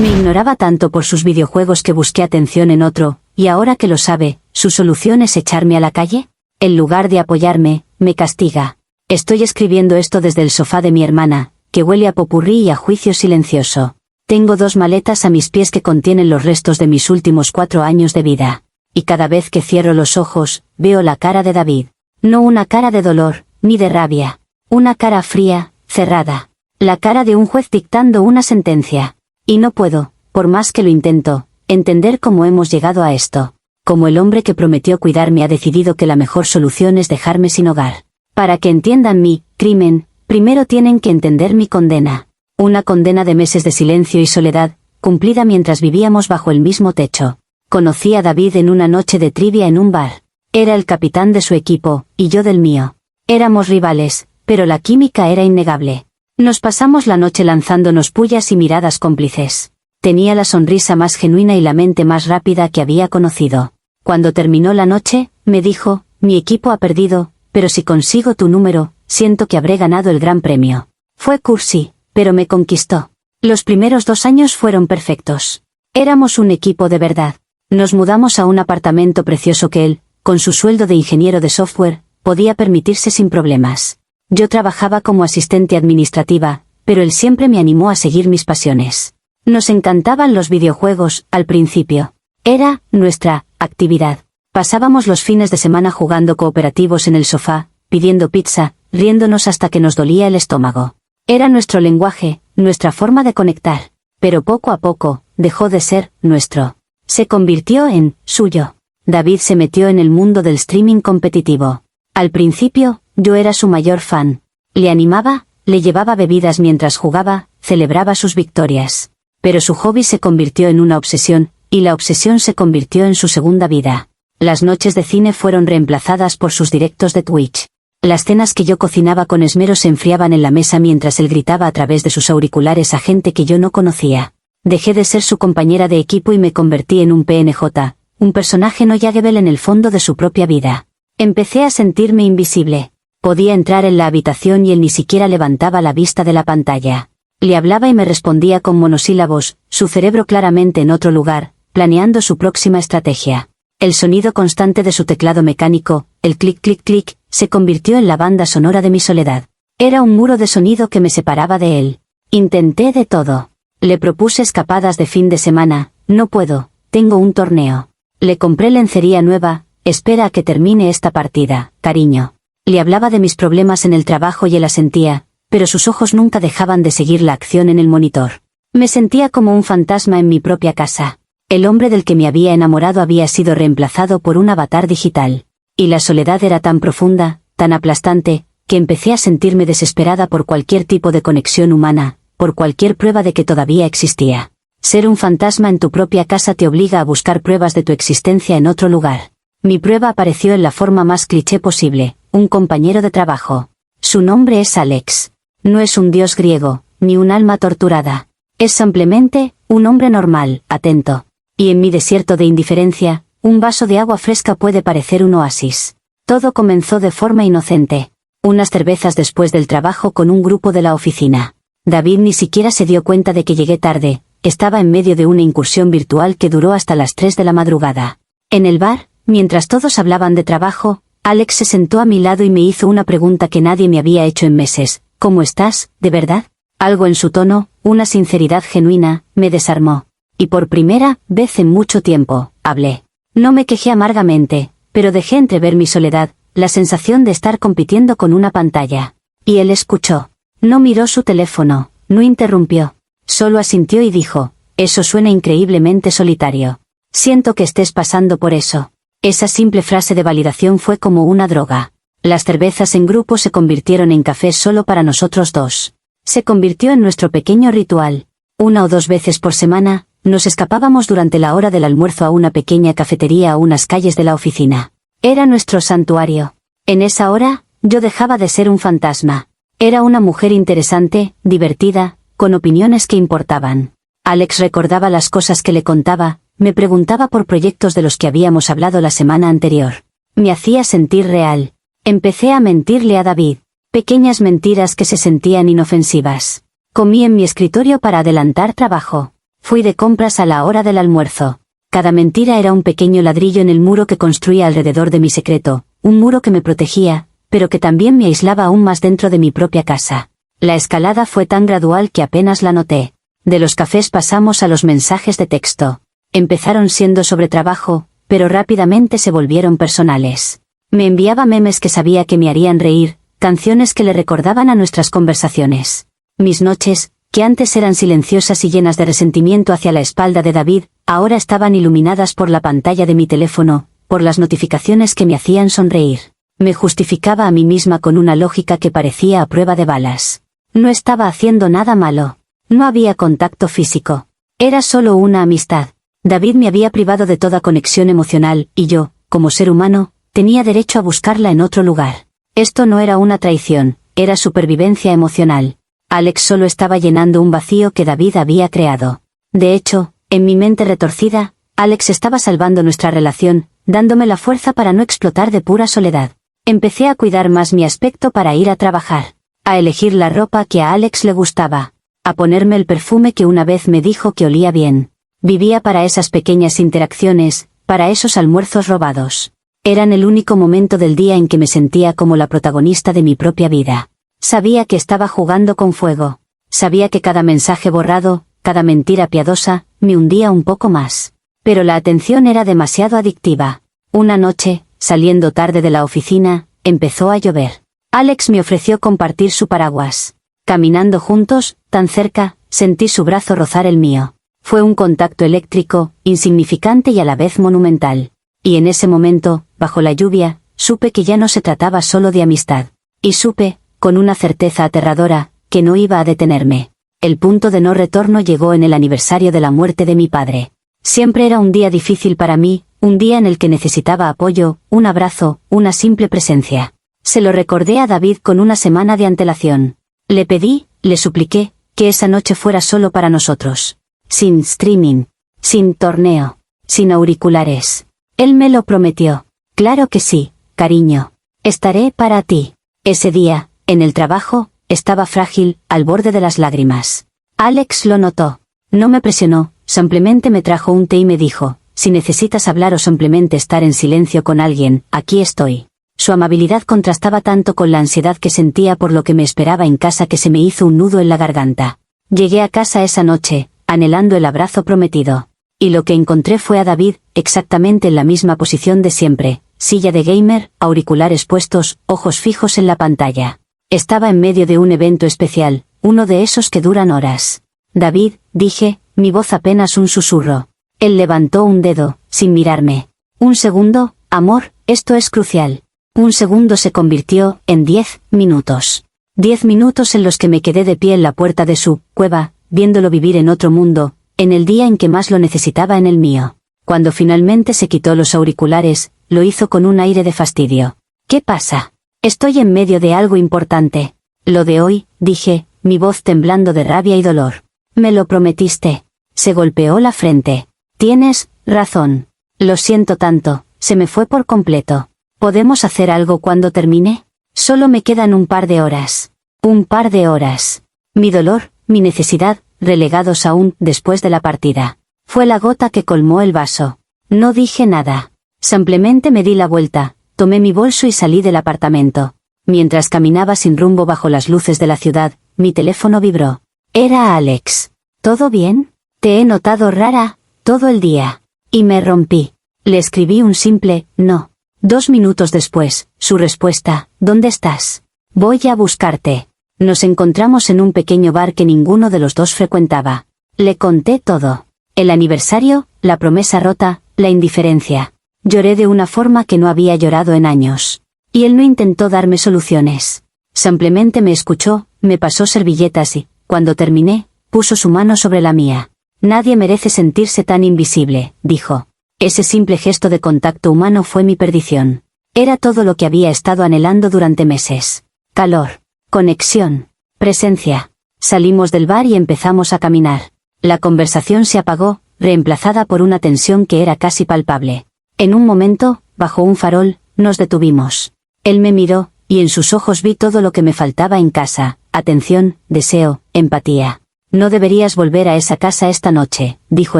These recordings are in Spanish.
Me ignoraba tanto por sus videojuegos que busqué atención en otro, y ahora que lo sabe, ¿su solución es echarme a la calle? En lugar de apoyarme, me castiga. Estoy escribiendo esto desde el sofá de mi hermana, que huele a popurrí y a juicio silencioso. Tengo 2 maletas a mis pies que contienen los restos de mis últimos 4 años de vida. Y cada vez que cierro los ojos, veo la cara de David. No una cara de dolor, ni de rabia. Una cara fría, cerrada. La cara de un juez dictando una sentencia. Y no puedo, por más que lo intento, entender cómo hemos llegado a esto. Como el hombre que prometió cuidarme ha decidido que la mejor solución es dejarme sin hogar. Para que entiendan mi crimen, primero tienen que entender mi condena. Una condena de meses de silencio y soledad, cumplida mientras vivíamos bajo el mismo techo. Conocí a David en una noche de trivia en un bar. Era el capitán de su equipo, y yo del mío. Éramos rivales, pero la química era innegable. Nos pasamos la noche lanzándonos pullas y miradas cómplices. Tenía la sonrisa más genuina y la mente más rápida que había conocido. Cuando terminó la noche, me dijo, mi equipo ha perdido, pero si consigo tu número, siento que habré ganado el gran premio. Fue cursi, pero me conquistó. Los primeros 2 años fueron perfectos. Éramos un equipo de verdad. Nos mudamos a un apartamento precioso que él, con su sueldo de ingeniero de software, podía permitirse sin problemas. Yo trabajaba como asistente administrativa, pero él siempre me animó a seguir mis pasiones. Nos encantaban los videojuegos, al principio. Era nuestra actividad. Pasábamos los fines de semana jugando cooperativos en el sofá, pidiendo pizza, riéndonos hasta que nos dolía el estómago. Era nuestro lenguaje, nuestra forma de conectar. Pero poco a poco, dejó de ser nuestro. Se convirtió en suyo. David se metió en el mundo del streaming competitivo. Al principio, yo era su mayor fan. Le animaba, le llevaba bebidas mientras jugaba, celebraba sus victorias. Pero su hobby se convirtió en una obsesión, y la obsesión se convirtió en su segunda vida. Las noches de cine fueron reemplazadas por sus directos de Twitch. Las cenas que yo cocinaba con esmero se enfriaban en la mesa mientras él gritaba a través de sus auriculares a gente que yo no conocía. Dejé de ser su compañera de equipo y me convertí en un PNJ, un personaje no llegable en el fondo de su propia vida. Empecé a sentirme invisible. Podía entrar en la habitación y él ni siquiera levantaba la vista de la pantalla. Le hablaba y me respondía con monosílabos, su cerebro claramente en otro lugar, planeando su próxima estrategia. El sonido constante de su teclado mecánico, el clic clic clic, se convirtió en la banda sonora de mi soledad. Era un muro de sonido que me separaba de él. Intenté de todo. Le propuse escapadas de fin de semana, no puedo, tengo un torneo. Le compré lencería nueva, espera a que termine esta partida, cariño. Le hablaba de mis problemas en el trabajo y él asentía, pero sus ojos nunca dejaban de seguir la acción en el monitor. Me sentía como un fantasma en mi propia casa. El hombre del que me había enamorado había sido reemplazado por un avatar digital. Y la soledad era tan profunda, tan aplastante, que empecé a sentirme desesperada por cualquier tipo de conexión humana, por cualquier prueba de que todavía existía. Ser un fantasma en tu propia casa te obliga a buscar pruebas de tu existencia en otro lugar. Mi prueba apareció en la forma más cliché posible, un compañero de trabajo. Su nombre es Alex. No es un dios griego, ni un alma torturada. Es simplemente, un hombre normal, atento. Y en mi desierto de indiferencia, un vaso de agua fresca puede parecer un oasis. Todo comenzó de forma inocente. Unas cervezas después del trabajo con un grupo de la oficina. David ni siquiera se dio cuenta de que llegué tarde, estaba en medio de una incursión virtual que duró hasta las 3 de la madrugada. En el bar, mientras todos hablaban de trabajo, Alex se sentó a mi lado y me hizo una pregunta que nadie me había hecho en meses. ¿Cómo estás, de verdad? Algo en su tono, una sinceridad genuina, me desarmó. Y por primera vez en mucho tiempo, hablé. No me quejé amargamente, pero dejé entrever mi soledad, la sensación de estar compitiendo con una pantalla. Y él escuchó. No miró su teléfono, no interrumpió. Solo asintió y dijo, eso suena increíblemente solitario. Siento que estés pasando por eso. Esa simple frase de validación fue como una droga. Las cervezas en grupo se convirtieron en café solo para nosotros dos. Se convirtió en nuestro pequeño ritual. 1 o 2 veces por semana, nos escapábamos durante la hora del almuerzo a una pequeña cafetería a unas calles de la oficina. Era nuestro santuario. En esa hora, yo dejaba de ser un fantasma. Era una mujer interesante, divertida, con opiniones que importaban. Alex recordaba las cosas que le contaba, me preguntaba por proyectos de los que habíamos hablado la semana anterior. Me hacía sentir real. Empecé a mentirle a David. Pequeñas mentiras que se sentían inofensivas. Comí en mi escritorio para adelantar trabajo. Fui de compras a la hora del almuerzo. Cada mentira era un pequeño ladrillo en el muro que construía alrededor de mi secreto, un muro que me protegía, pero que también me aislaba aún más dentro de mi propia casa. La escalada fue tan gradual que apenas la noté. De los cafés pasamos a los mensajes de texto. Empezaron siendo sobre trabajo, pero rápidamente se volvieron personales. Me enviaba memes que sabía que me harían reír, canciones que le recordaban a nuestras conversaciones. Mis noches, que antes eran silenciosas y llenas de resentimiento hacia la espalda de David, ahora estaban iluminadas por la pantalla de mi teléfono, por las notificaciones que me hacían sonreír. Me justificaba a mí misma con una lógica que parecía a prueba de balas. No estaba haciendo nada malo. No había contacto físico. Era solo una amistad. David me había privado de toda conexión emocional, y yo, como ser humano, tenía derecho a buscarla en otro lugar. Esto no era una traición, era supervivencia emocional. Alex solo estaba llenando un vacío que David había creado. De hecho, en mi mente retorcida, Alex estaba salvando nuestra relación, dándome la fuerza para no explotar de pura soledad. Empecé a cuidar más mi aspecto para ir a trabajar, a elegir la ropa que a Alex le gustaba, a ponerme el perfume que una vez me dijo que olía bien. Vivía para esas pequeñas interacciones, para esos almuerzos robados. Eran el único momento del día en que me sentía como la protagonista de mi propia vida. Sabía que estaba jugando con fuego. Sabía que cada mensaje borrado, cada mentira piadosa, me hundía un poco más. Pero la atención era demasiado adictiva. Una noche, saliendo tarde de la oficina, empezó a llover. Alex me ofreció compartir su paraguas. Caminando juntos, tan cerca, sentí su brazo rozar el mío. Fue un contacto eléctrico, insignificante y a la vez monumental. Y en ese momento, bajo la lluvia, supe que ya no se trataba solo de amistad. Y supe, con una certeza aterradora, que no iba a detenerme. El punto de no retorno llegó en el aniversario de la muerte de mi padre. Siempre era un día difícil para mí, un día en el que necesitaba apoyo, un abrazo, una simple presencia. Se lo recordé a David con una semana de antelación. Le pedí, le supliqué, que esa noche fuera solo para nosotros. Sin streaming, sin torneo, sin auriculares. Él me lo prometió. Claro que sí, cariño. Estaré para ti. Ese día, en el trabajo, estaba frágil, al borde de las lágrimas. Alex lo notó. No me presionó, simplemente me trajo un té y me dijo, si necesitas hablar o simplemente estar en silencio con alguien, aquí estoy. Su amabilidad contrastaba tanto con la ansiedad que sentía por lo que me esperaba en casa que se me hizo un nudo en la garganta. Llegué a casa esa noche, anhelando el abrazo prometido. Y lo que encontré fue a David, exactamente en la misma posición de siempre, silla de gamer, auriculares puestos, ojos fijos en la pantalla. Estaba en medio de un evento especial, uno de esos que duran horas. David, dije, mi voz apenas un susurro. Él levantó un dedo, sin mirarme. Un segundo, amor, esto es crucial. Un segundo se convirtió en 10 minutos. 10 minutos en los que me quedé de pie en la puerta de su cueva, viéndolo vivir en otro mundo, en el día en que más lo necesitaba en el mío. Cuando finalmente se quitó los auriculares, lo hizo con un aire de fastidio. ¿Qué pasa? Estoy en medio de algo importante. Lo de hoy, dije, mi voz temblando de rabia y dolor. Me lo prometiste. Se golpeó la frente. Tienes razón. Lo siento tanto, se me fue por completo. ¿Podemos hacer algo cuando termine? Solo me quedan un par de horas. Un par de horas. Mi dolor, mi necesidad, relegados aún después de la partida. Fue la gota que colmó el vaso. No dije nada. Simplemente me di la vuelta, tomé mi bolso y salí del apartamento. Mientras caminaba sin rumbo bajo las luces de la ciudad, mi teléfono vibró. Era Alex. ¿Todo bien? Te he notado rara, todo el día. Y me rompí. Le escribí un simple, no. 2 minutos después, su respuesta, ¿dónde estás? Voy a buscarte. Nos encontramos en un pequeño bar que ninguno de los dos frecuentaba. Le conté todo. El aniversario, la promesa rota, la indiferencia. Lloré de una forma que no había llorado en años. Y él no intentó darme soluciones. Simplemente me escuchó, me pasó servilletas y, cuando terminé, puso su mano sobre la mía. Nadie merece sentirse tan invisible, dijo. Ese simple gesto de contacto humano fue mi perdición. Era todo lo que había estado anhelando durante meses. Calor, conexión, presencia. Salimos del bar y empezamos a caminar. La conversación se apagó, reemplazada por una tensión que era casi palpable. En un momento, bajo un farol, nos detuvimos. Él me miró, y en sus ojos vi todo lo que me faltaba en casa: atención, deseo, empatía. No deberías volver a esa casa esta noche, dijo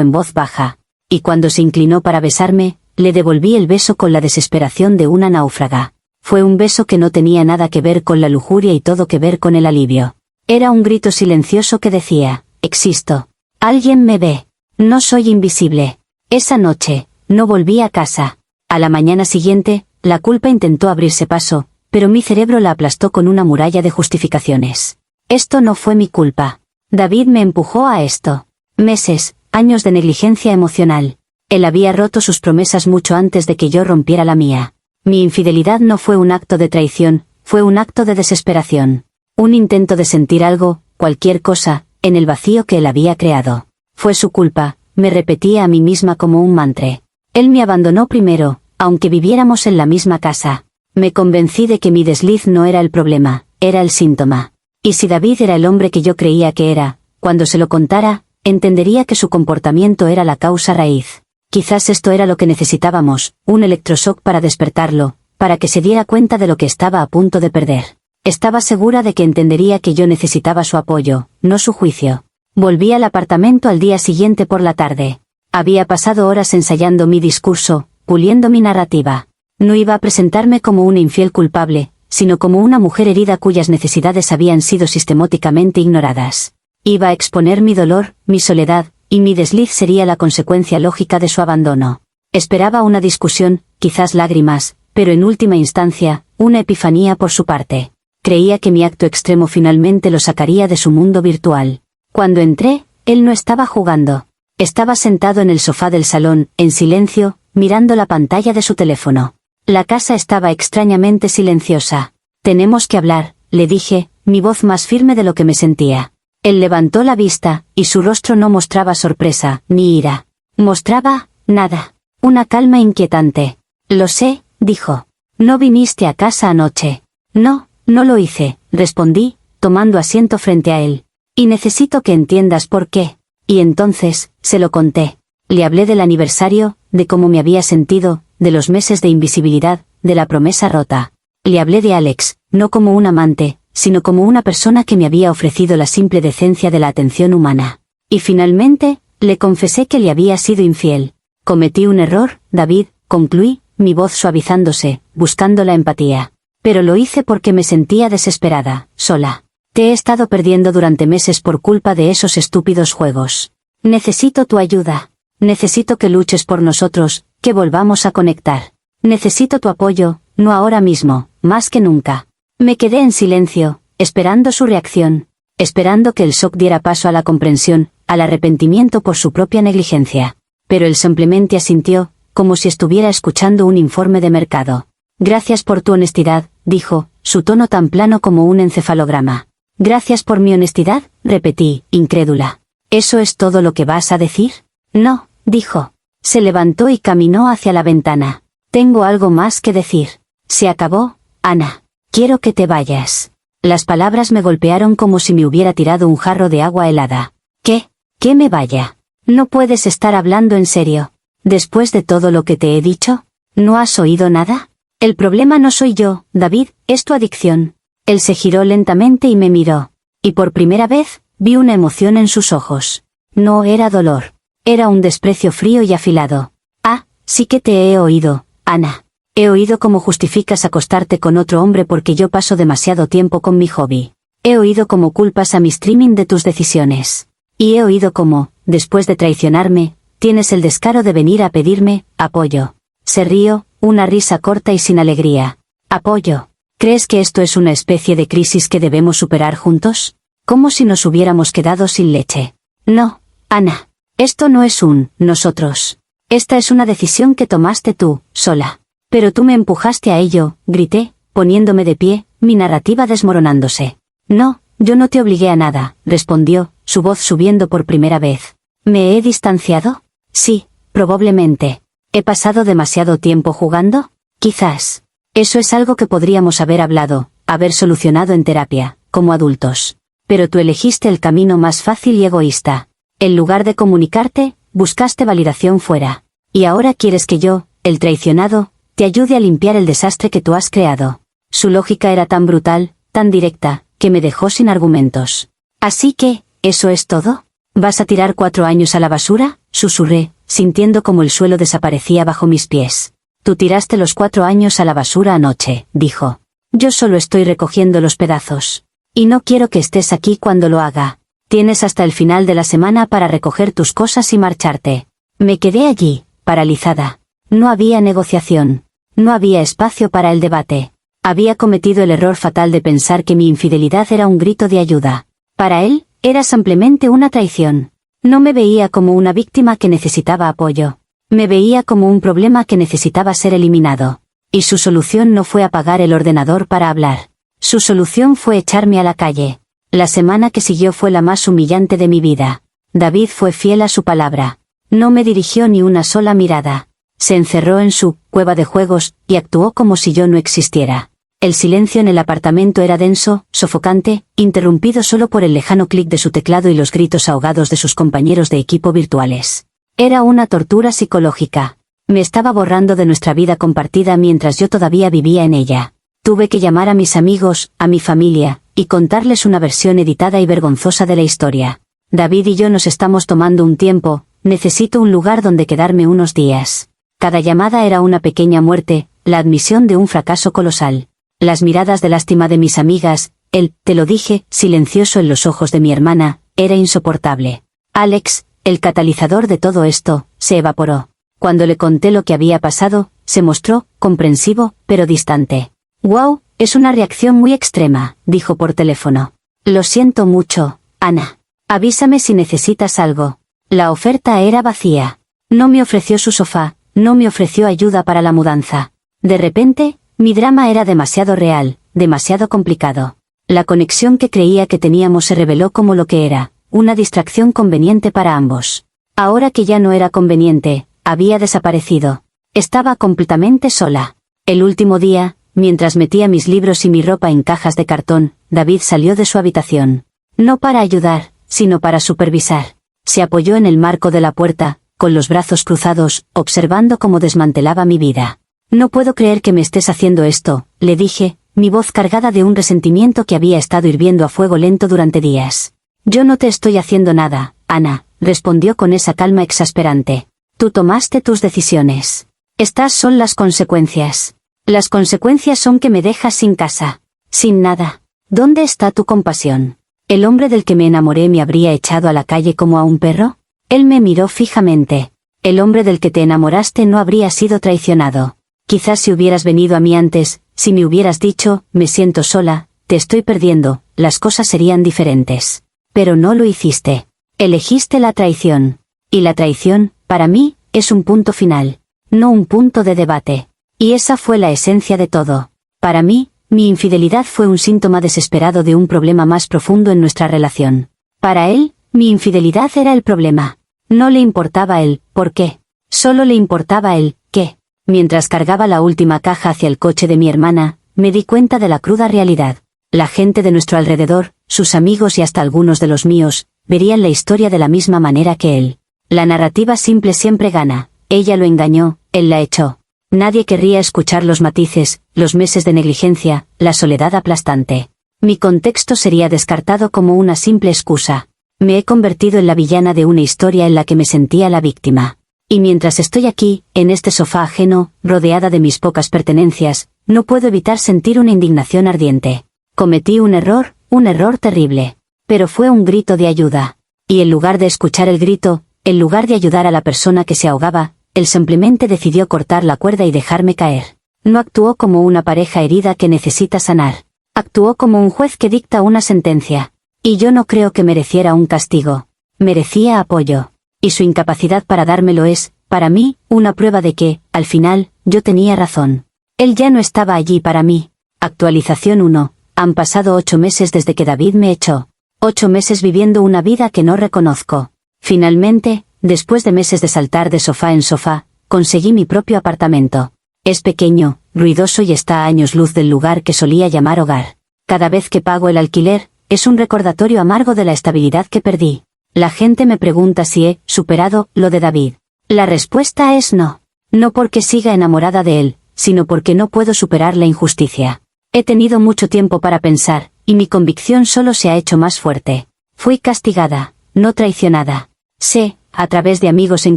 en voz baja. Y cuando se inclinó para besarme, le devolví el beso con la desesperación de una náufraga. Fue un beso que no tenía nada que ver con la lujuria y todo que ver con el alivio. Era un grito silencioso que decía, existo. Alguien me ve. No soy invisible. Esa noche, no volví a casa. A la mañana siguiente, la culpa intentó abrirse paso, pero mi cerebro la aplastó con una muralla de justificaciones. Esto no fue mi culpa. David me empujó a esto. Meses, años de negligencia emocional. Él había roto sus promesas mucho antes de que yo rompiera la mía. Mi infidelidad no fue un acto de traición, fue un acto de desesperación. Un intento de sentir algo, cualquier cosa, en el vacío que él había creado. Fue su culpa, me repetía a mí misma como un mantra. Él me abandonó primero, aunque viviéramos en la misma casa. Me convencí de que mi desliz no era el problema, era el síntoma. Y si David era el hombre que yo creía que era, cuando se lo contara, entendería que su comportamiento era la causa raíz. Quizás esto era lo que necesitábamos, un electroshock para despertarlo, para que se diera cuenta de lo que estaba a punto de perder. Estaba segura de que entendería que yo necesitaba su apoyo, no su juicio. Volví al apartamento al día siguiente por la tarde. Había pasado horas ensayando mi discurso, puliendo mi narrativa. No iba a presentarme como una infiel culpable, sino como una mujer herida cuyas necesidades habían sido sistemáticamente ignoradas. Iba a exponer mi dolor, mi soledad, y mi desliz sería la consecuencia lógica de su abandono. Esperaba una discusión, quizás lágrimas, pero en última instancia, una epifanía por su parte. Creía que mi acto extremo finalmente lo sacaría de su mundo virtual. Cuando entré, él no estaba jugando. Estaba sentado en el sofá del salón, en silencio, mirando la pantalla de su teléfono. La casa estaba extrañamente silenciosa. Tenemos que hablar, le dije, mi voz más firme de lo que me sentía. Él levantó la vista, y su rostro no mostraba sorpresa, ni ira. Mostraba, nada. Una calma inquietante. Lo sé, dijo. No viniste a casa anoche. No, no lo hice, respondí, tomando asiento frente a él. Y necesito que entiendas por qué. Y entonces, se lo conté. Le hablé del aniversario, de cómo me había sentido, de los meses de invisibilidad, de la promesa rota. Le hablé de Alex, no como un amante, sino como una persona que me había ofrecido la simple decencia de la atención humana. Y finalmente, le confesé que le había sido infiel. Cometí un error, David, concluí, mi voz suavizándose, buscando la empatía. Pero lo hice porque me sentía desesperada, sola. Te he estado perdiendo durante meses por culpa de esos estúpidos juegos. Necesito tu ayuda. Necesito que luches por nosotros, que volvamos a conectar. Necesito tu apoyo, no ahora mismo, más que nunca. Me quedé en silencio, esperando su reacción, esperando que el shock diera paso a la comprensión, al arrepentimiento por su propia negligencia. Pero él simplemente asintió, como si estuviera escuchando un informe de mercado. Gracias por tu honestidad, dijo, su tono tan plano como un encefalograma. Gracias por mi honestidad, repetí, incrédula. ¿Eso es todo lo que vas a decir? No, dijo. Se levantó y caminó hacia la ventana. Tengo algo más que decir. Se acabó, Ana. Quiero que te vayas. Las palabras me golpearon como si me hubiera tirado un jarro de agua helada. ¿Qué? ¿Que me vaya? No puedes estar hablando en serio. Después de todo lo que te he dicho, ¿no has oído nada? El problema no soy yo, David, es tu adicción. Él se giró lentamente y me miró. Y por primera vez, vi una emoción en sus ojos. No era dolor. Era un desprecio frío y afilado. Ah, sí que te he oído, Ana. He oído cómo justificas acostarte con otro hombre porque yo paso demasiado tiempo con mi hobby. He oído cómo culpas a mi streaming de tus decisiones. Y he oído cómo, después de traicionarme, tienes el descaro de venir a pedirme apoyo. Se rió, una risa corta y sin alegría. Apoyo. ¿Crees que esto es una especie de crisis que debemos superar juntos? Como si nos hubiéramos quedado sin leche. No, Ana. Esto no es un nosotros. Esta es una decisión que tomaste tú, sola. Pero tú me empujaste a ello, grité, poniéndome de pie, mi narrativa desmoronándose. No, yo no te obligué a nada, respondió, su voz subiendo por primera vez. ¿Me he distanciado? Sí, probablemente. ¿He pasado demasiado tiempo jugando? Quizás. Eso es algo que podríamos haber hablado, haber solucionado en terapia, como adultos. Pero tú elegiste el camino más fácil y egoísta. En lugar de comunicarte, buscaste validación fuera. Y ahora quieres que yo, el traicionado, te ayude a limpiar el desastre que tú has creado. Su lógica era tan brutal, tan directa, que me dejó sin argumentos. Así que, ¿Eso es todo? ¿Vas a tirar 4 años a la basura?, susurré, sintiendo como el suelo desaparecía bajo mis pies. Tú tiraste los 4 años a la basura anoche, dijo. Yo solo estoy recogiendo los pedazos. Y no quiero que estés aquí cuando lo haga. Tienes hasta el final de la semana para recoger tus cosas y marcharte. Me quedé allí, paralizada. No había negociación. No había espacio para el debate. Había cometido el error fatal de pensar que mi infidelidad era un grito de ayuda. Para él, era simplemente una traición. No me veía como una víctima que necesitaba apoyo. Me veía como un problema que necesitaba ser eliminado. Y su solución no fue apagar el ordenador para hablar. Su solución fue echarme a la calle. La semana que siguió fue la más humillante de mi vida. David fue fiel a su palabra. No me dirigió ni una sola mirada. Se encerró en su cueva de juegos y actuó como si yo no existiera. El silencio en el apartamento era denso, sofocante, interrumpido solo por el lejano clic de su teclado y los gritos ahogados de sus compañeros de equipo virtuales. Era una tortura psicológica. Me estaba borrando de nuestra vida compartida mientras yo todavía vivía en ella. Tuve que llamar a mis amigos, a mi familia, y contarles una versión editada y vergonzosa de la historia. David y yo nos estamos tomando un tiempo, necesito un lugar donde quedarme unos días. Cada llamada era una pequeña muerte, la admisión de un fracaso colosal. Las miradas de lástima de mis amigas, el "te lo dije" silencioso en los ojos de mi hermana, era insoportable. Alex, el catalizador de todo esto, se evaporó. Cuando le conté lo que había pasado, se mostró comprensivo, pero distante. «Wow, es una reacción muy extrema», dijo por teléfono. «Lo siento mucho, Ana. Avísame si necesitas algo». La oferta era vacía. No me ofreció su sofá, no me ofreció ayuda para la mudanza. De repente, mi drama era demasiado real, demasiado complicado. La conexión que creía que teníamos se reveló como lo que era, una distracción conveniente para ambos. Ahora que ya no era conveniente, había desaparecido. Estaba completamente sola. El último día, mientras metía mis libros y mi ropa en cajas de cartón, David salió de su habitación. No para ayudar, sino para supervisar. Se apoyó en el marco de la puerta, con los brazos cruzados, observando cómo desmantelaba mi vida. «No puedo creer que me estés haciendo esto», le dije, mi voz cargada de un resentimiento que había estado hirviendo a fuego lento durante días. «Yo no te estoy haciendo nada, Ana», respondió con esa calma exasperante. «Tú tomaste tus decisiones. Estas son las consecuencias. Las consecuencias son que me dejas sin casa. Sin nada. ¿Dónde está tu compasión? ¿El hombre del que me enamoré me habría echado a la calle como a un perro?» Él me miró fijamente. «El hombre del que te enamoraste no habría sido traicionado. Quizás si hubieras venido a mí antes, si me hubieras dicho, me siento sola, te estoy perdiendo, las cosas serían diferentes. Pero no lo hiciste. Elegiste la traición. Y la traición, para mí, es un punto final. No un punto de debate. Y esa fue la esencia de todo. Para mí, mi infidelidad fue un síntoma desesperado de un problema más profundo en nuestra relación. Para él, mi infidelidad era el problema. No le importaba el por qué. Solo le importaba el qué. Mientras cargaba la última caja hacia el coche de mi hermana, me di cuenta de la cruda realidad. La gente de nuestro alrededor, sus amigos y hasta algunos de los míos, verían la historia de la misma manera que él. La narrativa simple siempre gana. Ella lo engañó, él la echó. Nadie querría escuchar los matices, los meses de negligencia, la soledad aplastante. Mi contexto sería descartado como una simple excusa. Me he convertido en la villana de una historia en la que me sentía la víctima. Y mientras estoy aquí, en este sofá ajeno, rodeada de mis pocas pertenencias, no puedo evitar sentir una indignación ardiente. Cometí un error terrible. Pero fue un grito de ayuda. Y en lugar de escuchar el grito, en lugar de ayudar a la persona que se ahogaba, él simplemente decidió cortar la cuerda y dejarme caer. No actuó como una pareja herida que necesita sanar. Actuó como un juez que dicta una sentencia. Y yo no creo que mereciera un castigo. Merecía apoyo. Y su incapacidad para dármelo es, para mí, una prueba de que, al final, yo tenía razón. Él ya no estaba allí para mí. Actualización 1. Han pasado 8 meses desde que David me echó. 8 meses viviendo una vida que no reconozco. Finalmente, después de meses de saltar de sofá en sofá, conseguí mi propio apartamento. Es pequeño, ruidoso y está a años luz del lugar que solía llamar hogar. Cada vez que pago el alquiler, es un recordatorio amargo de la estabilidad que perdí. La gente me pregunta si he superado lo de David. La respuesta es no. No porque siga enamorada de él, sino porque no puedo superar la injusticia. He tenido mucho tiempo para pensar, y mi convicción solo se ha hecho más fuerte. Fui castigada, no traicionada. Sé, a través de amigos en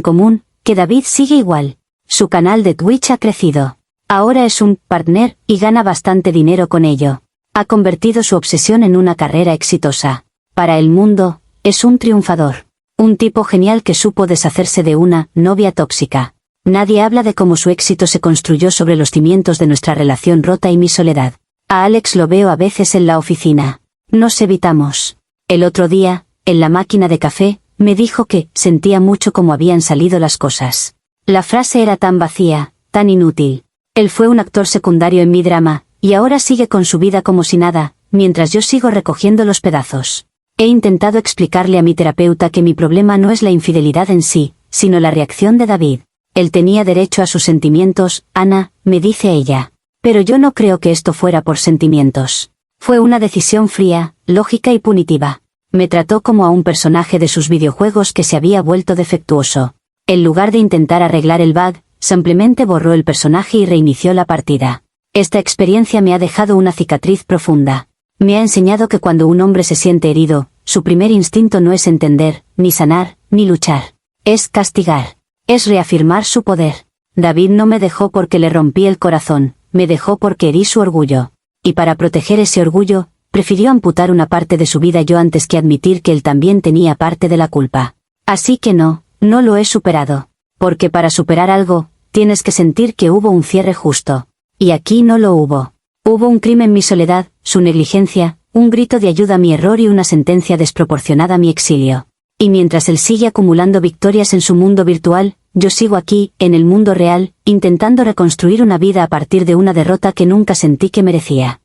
común, que David sigue igual. Su canal de Twitch ha crecido. Ahora es un partner y gana bastante dinero con ello. Ha convertido su obsesión en una carrera exitosa. Para el mundo, es un triunfador. Un tipo genial que supo deshacerse de una novia tóxica. Nadie habla de cómo su éxito se construyó sobre los cimientos de nuestra relación rota y mi soledad. A Alex lo veo a veces en la oficina. Nos evitamos. El otro día, en la máquina de café, me dijo que sentía mucho cómo habían salido las cosas. La frase era tan vacía, tan inútil. Él fue un actor secundario en mi drama, y ahora sigue con su vida como si nada, mientras yo sigo recogiendo los pedazos. He intentado explicarle a mi terapeuta que mi problema no es la infidelidad en sí, sino la reacción de David. Él tenía derecho a sus sentimientos, Ana, me dice ella. Pero yo no creo que esto fuera por sentimientos. Fue una decisión fría, lógica y punitiva. Me trató como a un personaje de sus videojuegos que se había vuelto defectuoso. En lugar de intentar arreglar el bug, simplemente borró el personaje y reinició la partida. Esta experiencia me ha dejado una cicatriz profunda. Me ha enseñado que cuando un hombre se siente herido, su primer instinto no es entender, ni sanar, ni luchar. Es castigar. Es reafirmar su poder. David no me dejó porque le rompí el corazón, me dejó porque herí su orgullo. Y para proteger ese orgullo, prefirió amputar una parte de su vida yo antes que admitir que él también tenía parte de la culpa. Así que no lo he superado. Porque para superar algo, tienes que sentir que hubo un cierre justo. Y aquí no lo hubo. Hubo un crimen, mi soledad, su negligencia, un grito de ayuda a mi error y una sentencia desproporcionada a mi exilio. Y mientras él sigue acumulando victorias en su mundo virtual, yo sigo aquí, en el mundo real, intentando reconstruir una vida a partir de una derrota que nunca sentí que merecía.